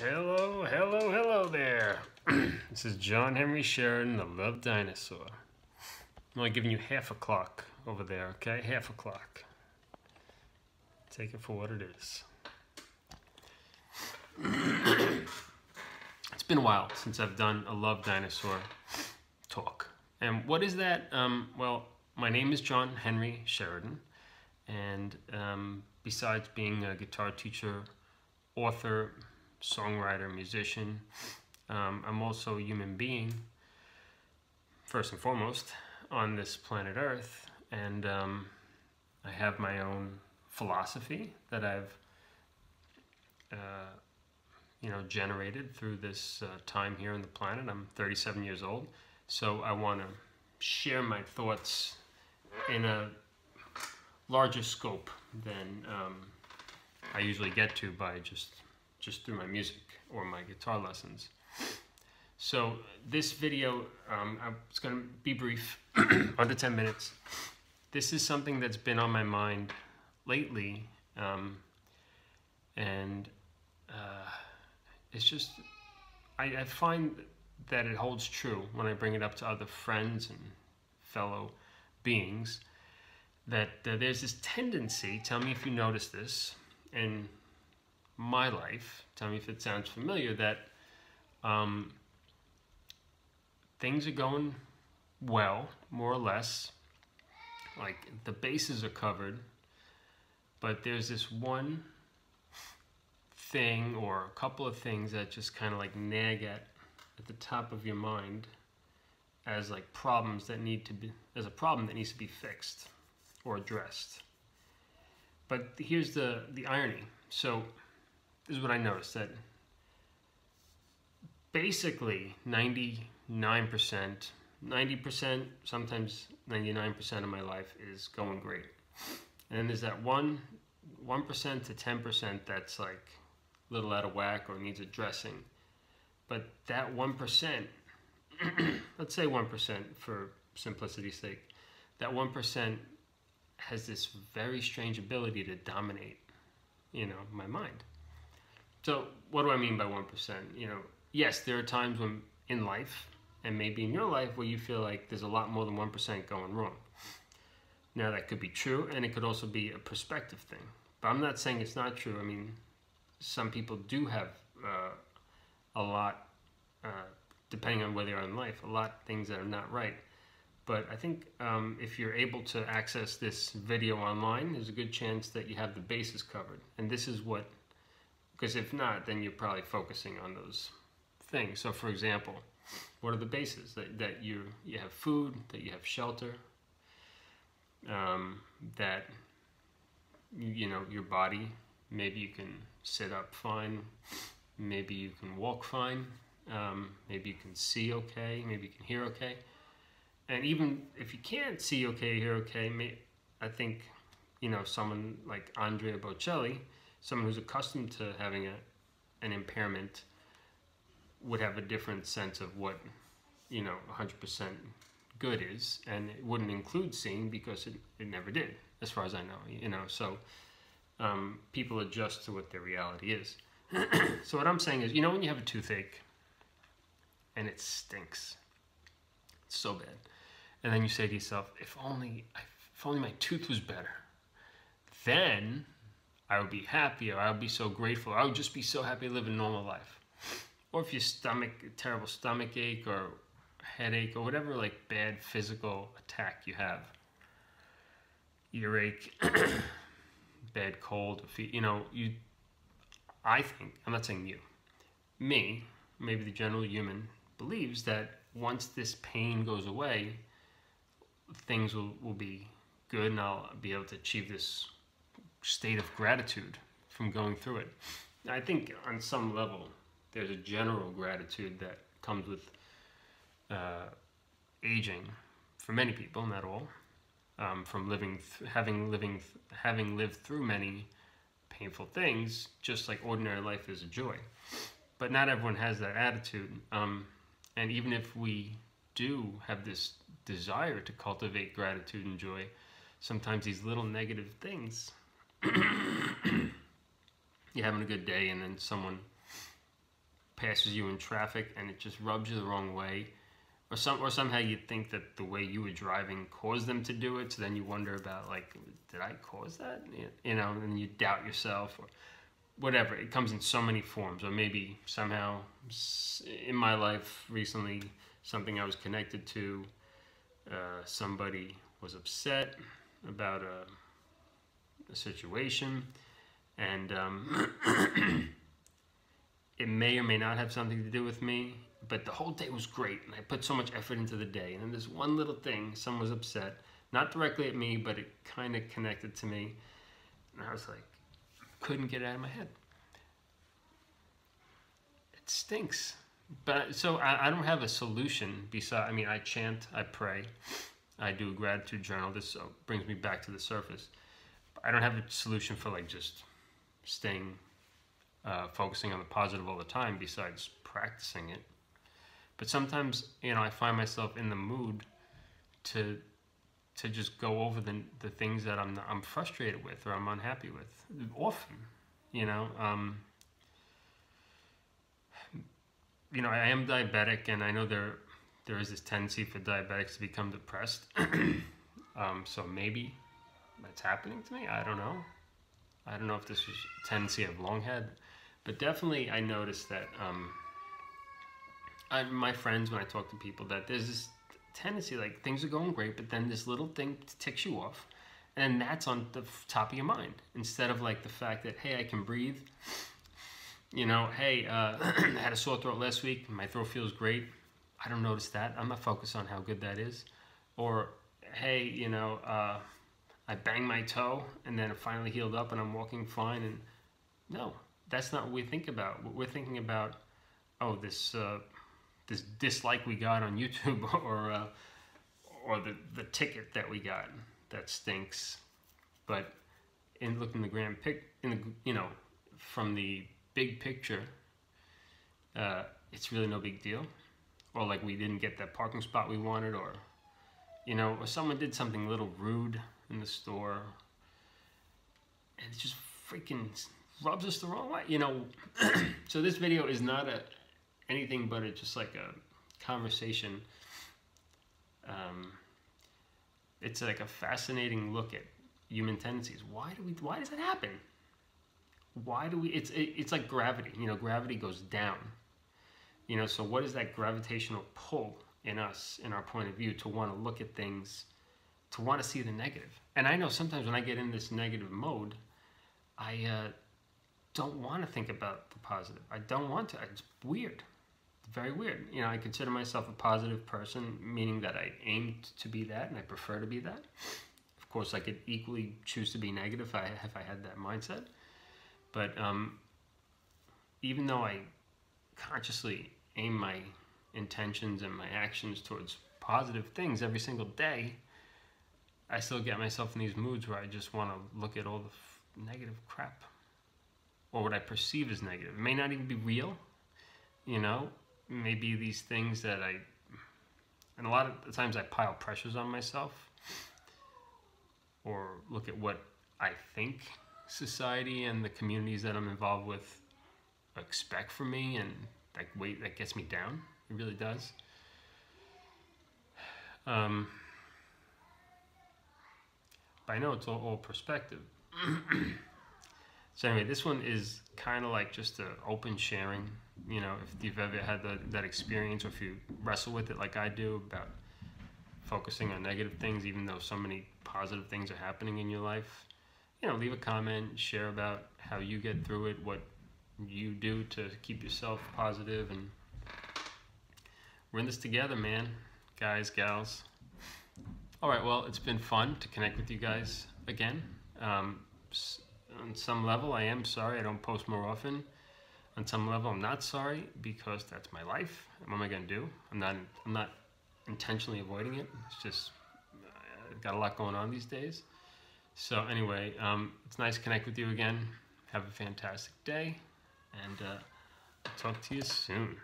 Hello, hello, hello there. This is John Henry Sheridan, the Love Dinosaur. I'm only giving you half a clock over there, okay? Half a clock. Take it for what it is. It's been a while since I've done a Love Dinosaur talk. And what is that? Well, my name is John Henry Sheridan. And besides being a guitar teacher, author, songwriter, musician, I'm also a human being, first and foremost, on this planet Earth. And I have my own philosophy that I've generated through this time here on the planet. I'm 37 years old, so I want to share my thoughts in a larger scope than I usually get to by just through my music or my guitar lessons. So this video, it's going to be brief, under 10 minutes. This is something that's been on my mind lately, and it's just, I find that it holds true when I bring it up to other friends and fellow beings, that there's this tendency, tell me if you notice this, in my life, tell me if it sounds familiar, that things are going well, more or less, like the bases are covered, but there's this one thing or a couple of things that just kind of like nag at the top of your mind as like problems that need to be, as a problem that needs to be fixed or addressed. But here's the irony. So this is what I noticed, that basically 99%, 90%, sometimes 99% of my life is going great. And then there's that 1% to 10% that's like a little out of whack or needs addressing. But that 1%, let's say 1% for simplicity's sake, that 1% has this very strange ability to dominate, my mind. So what do I mean by 1%? Yes, there are times when in life, and maybe in your life, where you feel like there's a lot more than 1% going wrong. Now that could be true, and it could also be a perspective thing. But I'm not saying it's not true. I mean, some people do have a lot, depending on where they are in life, a lot of things that are not right. But I think if you're able to access this video online, there's a good chance that you have the bases covered. And this is what, because if not, then you're probably focusing on those things. So for example, what are the bases? That you have food, that you have shelter, that your body, maybe you can sit up fine, maybe you can walk fine, maybe you can see okay, maybe you can hear okay. And even if you can't see okay, hear okay, I think, someone like Andrea Bocelli, someone who's accustomed to having an impairment, would have a different sense of what, 100% good is, and it wouldn't include seeing because it never did, as far as I know, so people adjust to what their reality is. So what I'm saying is, when you have a toothache and it stinks, it's so bad, and then you say to yourself, if only my tooth was better, then I would be happy, or I would be so grateful, I would just be so happy to live a normal life. Or if your terrible stomach ache or headache or whatever like bad physical attack you have, earache, bad cold, I think, I'm not saying you, me, maybe the general human, believes that once this pain goes away, things will be good, and I'll be able to achieve this state of gratitude from going through it. I think on some level, there's a general gratitude that comes with aging for many people, not all, from having lived through many painful things, just like ordinary life is a joy. But not everyone has that attitude, and even if we do have this desire to cultivate gratitude and joy, sometimes these little negative things, you're having a good day and then someone passes you in traffic and it just rubs you the wrong way, or somehow you think that the way you were driving caused them to do it, so then you wonder about, like, did I cause that? You know, and you doubt yourself or whatever. It comes in so many forms. Or maybe somehow in my life recently, something I was connected to, somebody was upset about a situation, and it may or may not have something to do with me, but the whole day was great, and I put so much effort into the day, and then this one little thing, someone was upset, not directly at me, but it kind of connected to me, and I was like, couldn't get it out of my head. It stinks. But so I don't have a solution besides, I mean, I chant, I pray, I do a gratitude journal. This brings me back to the surface. I don't have a solution for, like, just staying, focusing on the positive all the time besides practicing it. But sometimes, you know, I find myself in the mood to just go over the things that I'm frustrated with or I'm unhappy with. Often, you know. You know, I am diabetic, and I know there is this tendency for diabetics to become depressed. So maybe that's happening to me. I don't know. I don't know if this was a tendency I've long had, but definitely I noticed that my friends, when I talk to people, that there's this tendency, like, things are going great, but then this little thing ticks you off, and that's on the top of your mind, instead of, like, the fact that, hey, I can breathe. You know, hey, I had a sore throat last week. My throat feels great. I don't notice that. I'm not focused on how good that is. Or, hey, you know, I banged my toe and then it finally healed up and I'm walking fine. And no, that's not what we think about. We're thinking about, oh, this dislike we got on YouTube, or the ticket that we got that stinks. But in looking you know, from the big picture, it's really no big deal. Or, like, we didn't get that parking spot we wanted, or, you know, or someone did something a little rude in the store, and it just freaking rubs us the wrong way, you know. So this video is not anything but just like a conversation. It's like a fascinating look at human tendencies. Why does that happen? Why do we, it's like gravity, you know, gravity goes down, you know, so what is that gravitational pull in us, in our point of view, to want to look at things, to want to see the negative? And I know sometimes when I get in this negative mode, I don't want to think about the positive. I don't want to. It's weird. It's very weird. You know, I consider myself a positive person, meaning that I aim to be that, and I prefer to be that. Of course, I could equally choose to be negative if I had that mindset. But even though I consciously aim my intentions and my actions towards positive things every single day, I still get myself in these moods where I just want to look at all the negative crap, or what I perceive as negative. It may not even be real, you know. Maybe these things that and a lot of the times I pile pressures on myself, or look at what I think society and the communities that I'm involved with expect from me, and that gets me down. It really does. But I know it's all perspective. So anyway, this one is kind of like just an open sharing. You know, if you've ever had that experience, or if you wrestle with it like I do, about focusing on negative things even though so many positive things are happening in your life, you know, leave a comment, share about how you get through it, what you do to keep yourself positive, and we're in this together, man. Guys, gals. All right, well, it's been fun to connect with you guys again. On some level, I am sorry I don't post more often. On some level, I'm not sorry, because that's my life. And what am I going to do? I'm not intentionally avoiding it. It's just I've got a lot going on these days. So anyway, it's nice to connect with you again. Have a fantastic day, and I'll talk to you soon.